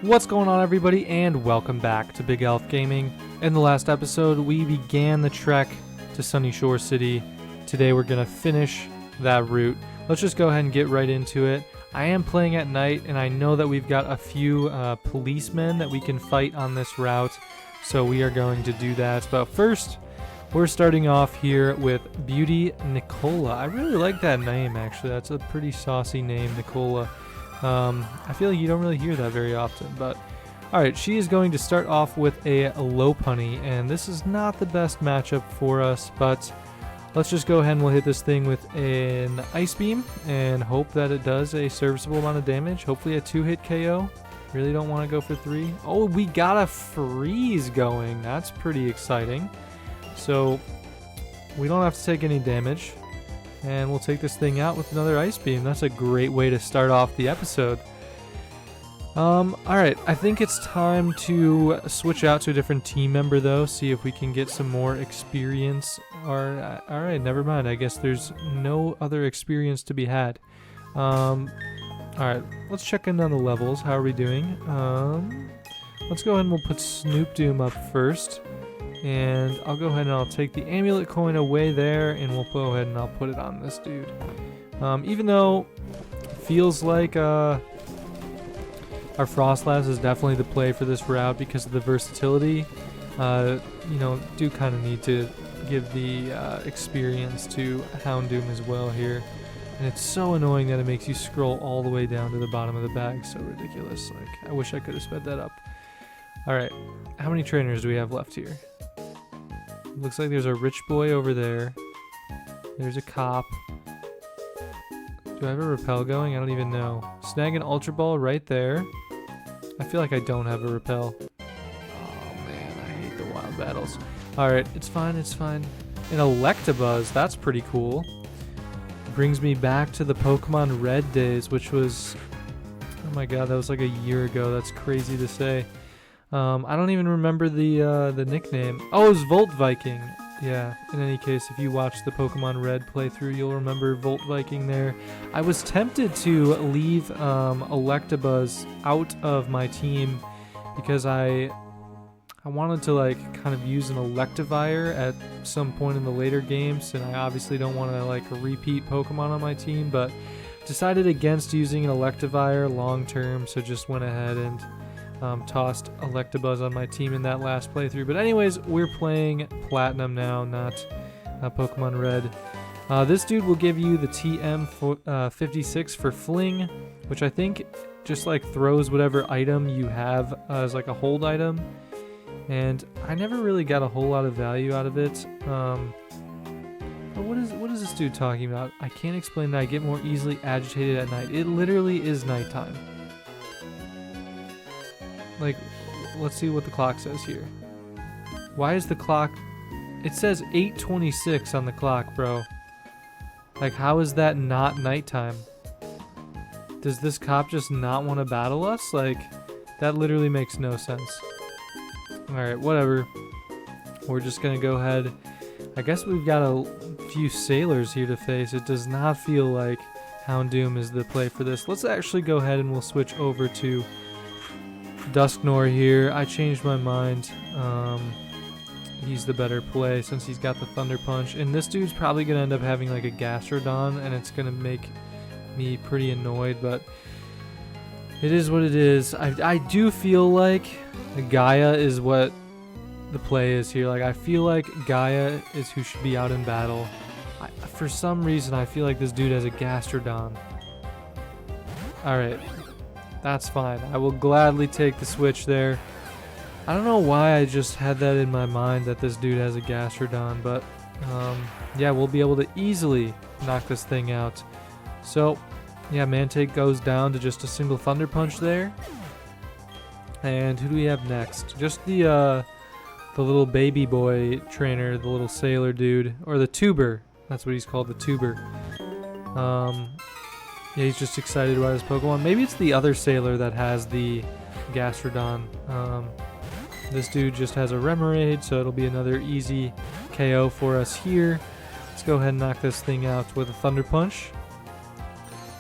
What's going on, everybody, and welcome back to BigAlphGaming. In the last episode, we began the trek to Sunyshore City. Today we're going to finish that route. Let's just go ahead and get right into it. I am playing at night, and I know that we've got a few policemen that we can fight on this route, so we are going to do that. But first, we're starting off here with Beauty Nicola. I really like that name, actually. That's a pretty saucy name, Nicola. I feel like you don't really hear that very often, but alright, she is going to start off with a Lopunny, and this is not the best matchup for us, but let's just go ahead and we'll hit this thing with an Ice Beam and hope that it does a serviceable amount of damage. Hopefully a 2-hit KO. Really don't want to go for 3. Oh, we got a freeze going. That's pretty exciting. So we don't have to take any damage. And we'll take this thing out with another Ice Beam. That's a great way to start off the episode. Alright, I think it's time to switch out to a different team member, though. See if we can get some more experience. Alright, never mind. I guess there's no other experience to be had. Alright, let's check in on the levels. How are we doing? Let's go ahead and we'll put Snoop Doom up first. And I'll go ahead and I'll take the amulet coin away there, and we'll go ahead and I'll put it on this dude. Even though it feels like our Frostlass is definitely the play for this route because of the versatility, you know, do kind of need to give the experience to Houndoom as well here. And it's so annoying that it makes you scroll all the way down to the bottom of the bag. So ridiculous. Like, I wish I could have sped that up. Alright, how many trainers do we have left here? Looks like there's a rich boy over there. There's a cop. Do I have a repel going? I don't even know. Snag an Ultra Ball right there. I feel like I don't have a repel. Oh man, I hate the wild battles. Alright, it's fine, it's fine. An Electabuzz, that's pretty cool. Brings me back to the Pokemon Red days, which was... oh my god, that was like a year ago. That's crazy to say. I don't even remember the nickname. Oh, it was Volt Viking. Yeah, in any case, if you watch the Pokemon Red playthrough, you'll remember Volt Viking there. I was tempted to leave Electabuzz out of my team because I wanted to like kind of use an Electivire at some point in the later games, and I obviously don't want to like repeat Pokemon on my team, but decided against using an Electivire long term, so just went ahead and tossed Electabuzz on my team in that last playthrough. But anyways, we're playing Platinum now, not Pokemon Red. This dude will give you the TM56 for Fling, which I think just like throws whatever item you have as like a hold item. And I never really got a whole lot of value out of it. But what is this dude talking about? I can't explain that I get more easily agitated at night. It literally is nighttime. Like, let's see what the clock says here. Why is the clock... it says 8:26 on the clock, bro. Like, how is that not nighttime? Does this cop just not want to battle us? Like, that literally makes no sense. Alright, whatever. We're just gonna go ahead. I guess we've got a few sailors here to face. It does not feel like Houndoom is the play for this. Let's actually go ahead and we'll switch over to Dusknoir here. I changed my mind. He's the better play since he's got the Thunder Punch. And this dude's probably going to end up having like a Gastrodon, and it's going to make me pretty annoyed, but it is what it is. I do feel like Gaia is what the play is here. Like, I feel like Gaia is who should be out in battle. For some reason, I feel like this dude has a Gastrodon. Alright. That's fine. I will gladly take the switch there. I don't know why I just had that in my mind that this dude has a Gastrodon, but yeah, we'll be able to easily knock this thing out. So, yeah, Mantake goes down to just a single Thunder Punch there. And who do we have next? Just the little baby boy trainer, the little sailor dude, or the tuber. That's what he's called, the tuber. Yeah, he's just excited about his Pokemon. Maybe it's the other sailor that has the Gastrodon. This dude just has a Remoraid, so it'll be another easy KO for us here. Let's go ahead and knock this thing out with a Thunder Punch.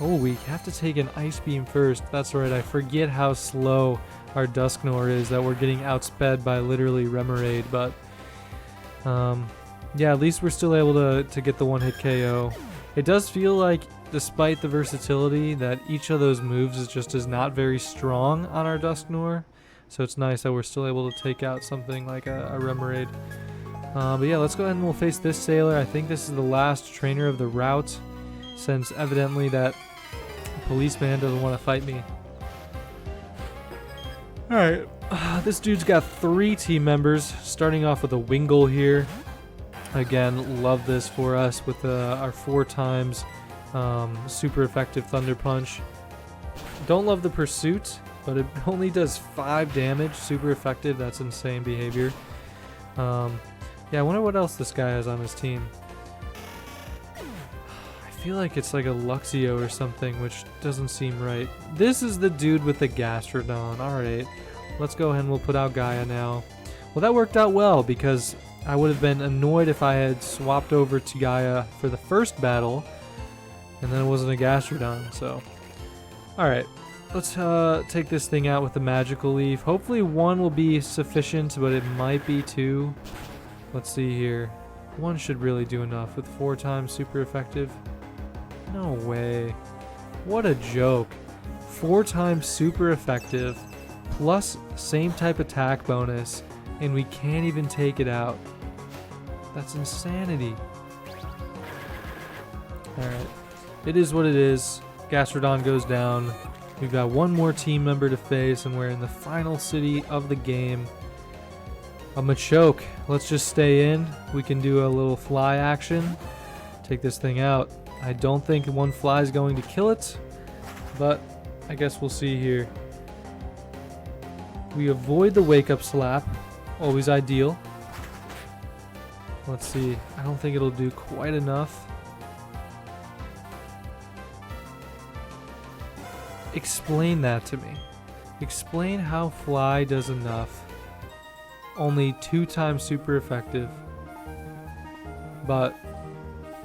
Oh, we have to take an Ice Beam first. That's right, I forget how slow our Dusknoir is that we're getting outsped by literally Remoraid, but yeah, at least we're still able to get the one-hit KO. It does feel like, despite the versatility, that each of those moves is not very strong on our Dusknoir, so it's nice that we're still able to take out something like a Remoraid. But yeah, let's go ahead and we'll face this Sailor. I think this is the last trainer of the route, since evidently that policeman doesn't want to fight me. Alright, this dude's got 3 team members, starting off with a Wingull here. Again, love this for us with our 4 times super effective Thunder Punch. Don't love the Pursuit, but it only does 5 damage, super effective. That's insane behavior. Yeah, I wonder what else this guy has on his team. I feel like it's like a Luxio or something, which doesn't seem right. This is the dude with the Gastrodon. Alright, let's go ahead and we'll put out Gaia now. Well, that worked out well, because I would have been annoyed if I had swapped over to Gaia for the first battle, and then it wasn't a Gastrodon, so. Alright, let's take this thing out with the Magical Leaf. Hopefully 1 will be sufficient, but it might be 2. Let's see here. 1 should really do enough with 4 times super effective. No way. What a joke. 4 times super effective, plus same type attack bonus, and we can't even take it out. That's insanity. Alright. It is what it is. Gastrodon goes down. We've got 1 more team member to face, and we're in the final city of the game. A Machoke. Let's just stay in. We can do a little fly action. Take this thing out. I don't think 1 fly is going to kill it, but I guess we'll see here. We avoid the wake up slap. Always ideal. Let's see. I don't think it'll do quite enough. Explain that to me. Explain how fly does enough. Only 2 times super effective, but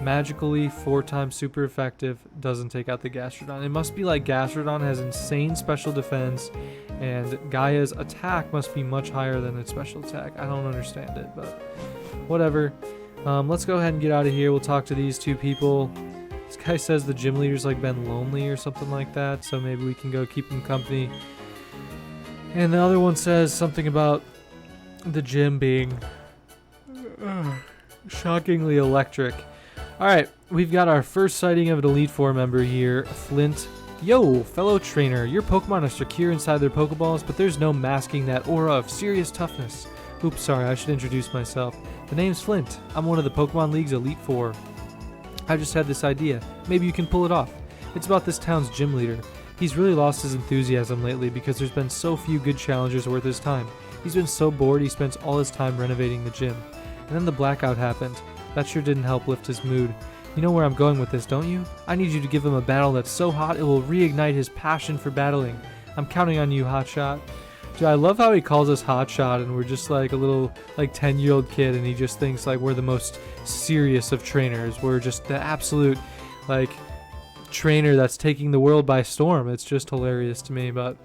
magically 4 times super effective doesn't take out the Gastrodon. It must be like Gastrodon has insane special defense, and Gaia's attack must be much higher than its special attack. I don't understand it, but whatever. Let's go ahead and get out of here. We'll talk to these 2 people. This guy says the gym leader's like been lonely or something like that, so maybe we can go keep him company. And the other one says something about the gym being shockingly electric. Alright, we've got our first sighting of an Elite Four member here, Flint. Yo, fellow trainer, your Pokemon are secure inside their Pokeballs, but there's no masking that aura of serious toughness. Oops, sorry, I should introduce myself. The name's Flint. I'm one of the Pokemon League's Elite Four. I just had this idea. Maybe you can pull it off. It's about this town's gym leader. He's really lost his enthusiasm lately because there's been so few good challengers worth his time. He's been so bored he spends all his time renovating the gym. And then the blackout happened. That sure didn't help lift his mood. You know where I'm going with this, don't you? I need you to give him a battle that's so hot it will reignite his passion for battling. I'm counting on you, Hotshot. Dude, I love how he calls us Hotshot, and we're just like a little 10-year-old kid, and he just thinks like we're the most serious of trainers. We're just the absolute trainer that's taking the world by storm. It's just hilarious to me. But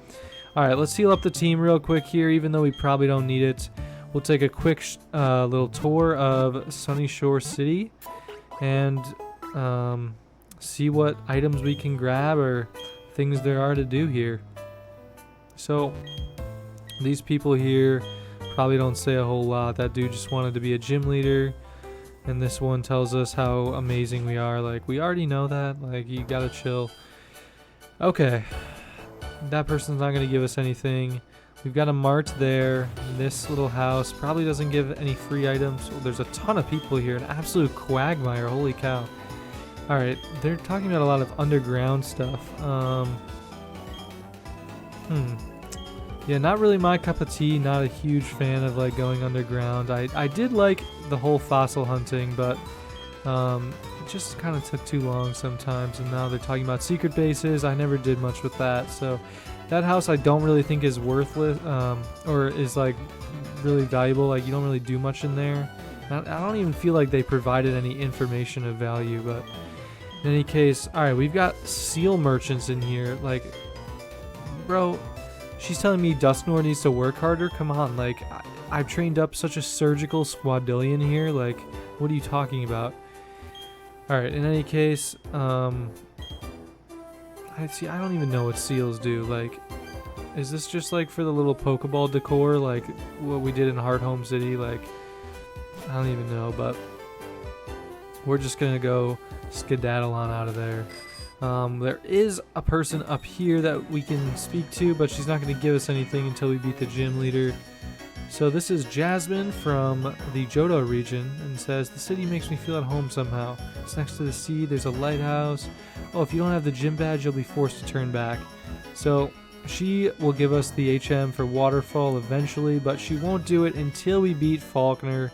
alright, let's heal up the team real quick here, even though we probably don't need it. We'll take a quick little tour of Sunyshore City and see what items we can grab or things there are to do here. So these people here probably don't say a whole lot. That dude just wanted to be a gym leader, and this one tells us how amazing we are. Like, we already know that. Like, you gotta chill. Okay, that person's not gonna give us anything. We've got a mart there. This little house probably doesn't give any free items. Oh, there's a ton of people here, an absolute quagmire. Holy cow. Alright, they're talking about a lot of underground stuff. Yeah, not really my cup of tea. Not a huge fan of going underground. I did like the whole fossil hunting, but it just kind of took too long sometimes. And now they're talking about secret bases. I never did much with that. So that house I don't really think is worthless, or is really valuable. You don't really do much in there. I don't even feel like they provided any information of value. But in any case, all right, we've got seal merchants in here. Bro, She's telling me Dusknoir needs to work harder? Come on, like, I've trained up such a surgical squadillion here. Like, what are you talking about? Alright, in any case, I don't even know what seals do. Like, is this just like for the little Pokeball decor, like what we did in Heart Home City? Like, I don't even know, but we're just gonna go skedaddle on out of there. There is a person up here that we can speak to, but she's not gonna give us anything until we beat the gym leader. So this is Jasmine from the Johto region, and says, the city makes me feel at home somehow. It's next to the sea, there's a lighthouse. Oh, if you don't have the gym badge, you'll be forced to turn back. So she will give us the HM for Waterfall eventually, but she won't do it until we beat Volkner.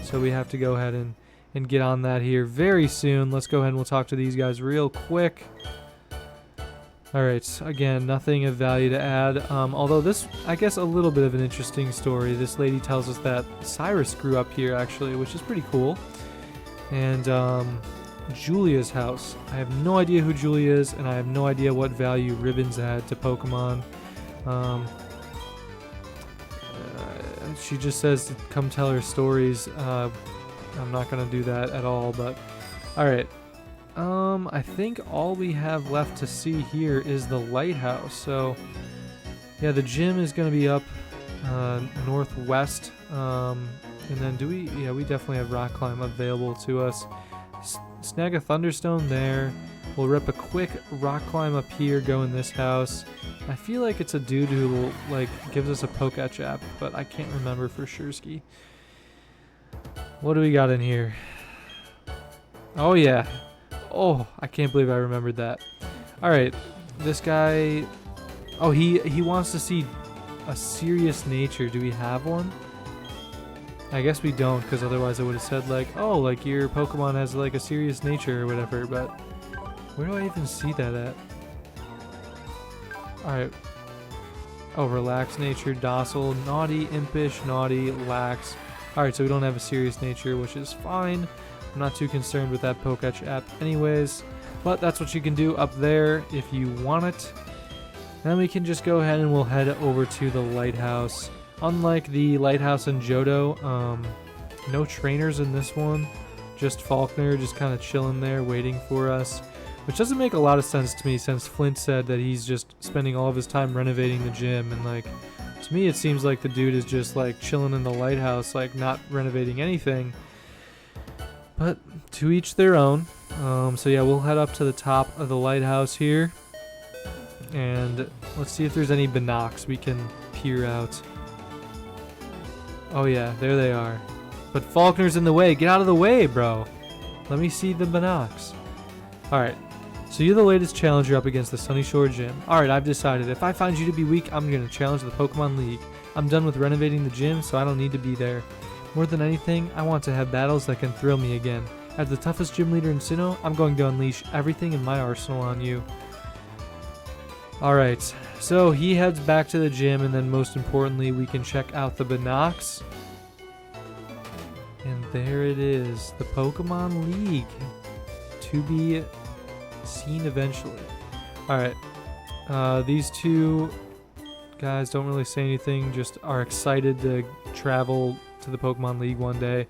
So we have to go ahead and get on that here very soon. Let's go ahead and we'll talk to these guys real quick. Alright, again, nothing of value to add. Although this, I guess, a little bit of an interesting story. This lady tells us that Cyrus grew up here, actually, which is pretty cool. And Julia's house. I have no idea who Julia is, and I have no idea what value ribbons add to Pokemon. She just says to come tell her stories. I'm not going to do that at all, but alright. I think all we have left to see here is the lighthouse. So, yeah, the gym is going to be up northwest. And then yeah, we definitely have rock climb available to us. Snag a thunderstone there. We'll rip a quick rock climb up here, go in this house. I feel like it's a dude who like gives us a Poketch app, but I can't remember for sure ski. What do we got in here? Oh yeah. Oh, I can't believe I remembered that. Alright, this guy... Oh, he wants to see a serious nature. Do we have one? I guess we don't, because otherwise I would have said like, oh, like your Pokemon has like a serious nature or whatever, but where do I even see that at? Alright. Oh, relaxed nature, docile, naughty, impish, naughty, lax. Alright, so we don't have a serious nature, which is fine. I'm not too concerned with that Poketch app anyways, but that's what you can do up there if you want it. Then we can just go ahead and we'll head over to the lighthouse. Unlike the lighthouse in Johto, no trainers in this one, just Volkner just kind of chilling there waiting for us, which doesn't make a lot of sense to me since Flint said that he's just spending all of his time renovating the gym, and like, to me it seems like the dude is just like chilling in the lighthouse, like not renovating anything. But to each their own. So yeah, we'll head up to the top of the lighthouse here. And let's see if there's any binocs we can peer out. Oh yeah, there they are. But Volkner's in the way. Get out of the way, bro. Let me see the binocs. Alright, so you're the latest challenger up against the Sunyshore Gym. Alright, I've decided. If I find you to be weak, I'm going to challenge the Pokemon League. I'm done with renovating the gym, so I don't need to be there. More than anything, I want to have battles that can thrill me again. As the toughest gym leader in Sinnoh, I'm going to unleash everything in my arsenal on you. Alright, so he heads back to the gym, and then most importantly, we can check out the binocs. And there it is, the Pokemon League. To be seen eventually. Alright, these two guys don't really say anything, just are excited to travel to the Pokemon League one day.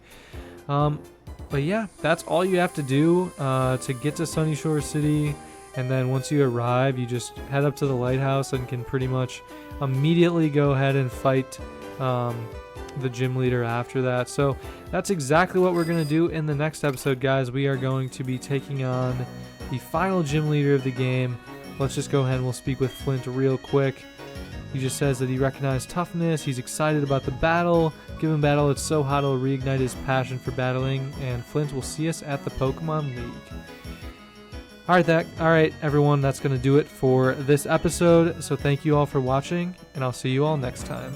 But yeah, that's all you have to do to get to Sunyshore City, and then once you arrive, you just head up to the lighthouse and can pretty much immediately go ahead and fight the gym leader after that. So that's exactly what we're going to do in the next episode, guys. We are going to be taking on the final gym leader of the game. Let's just go ahead and we'll speak with Flint real quick. He just says that he recognized toughness, he's excited about the battle. Given battle, it's so hot it'll reignite his passion for battling, and Flint will see us at the Pokemon League. Alright, everyone, that's going to do it for this episode. So thank you all for watching, and I'll see you all next time.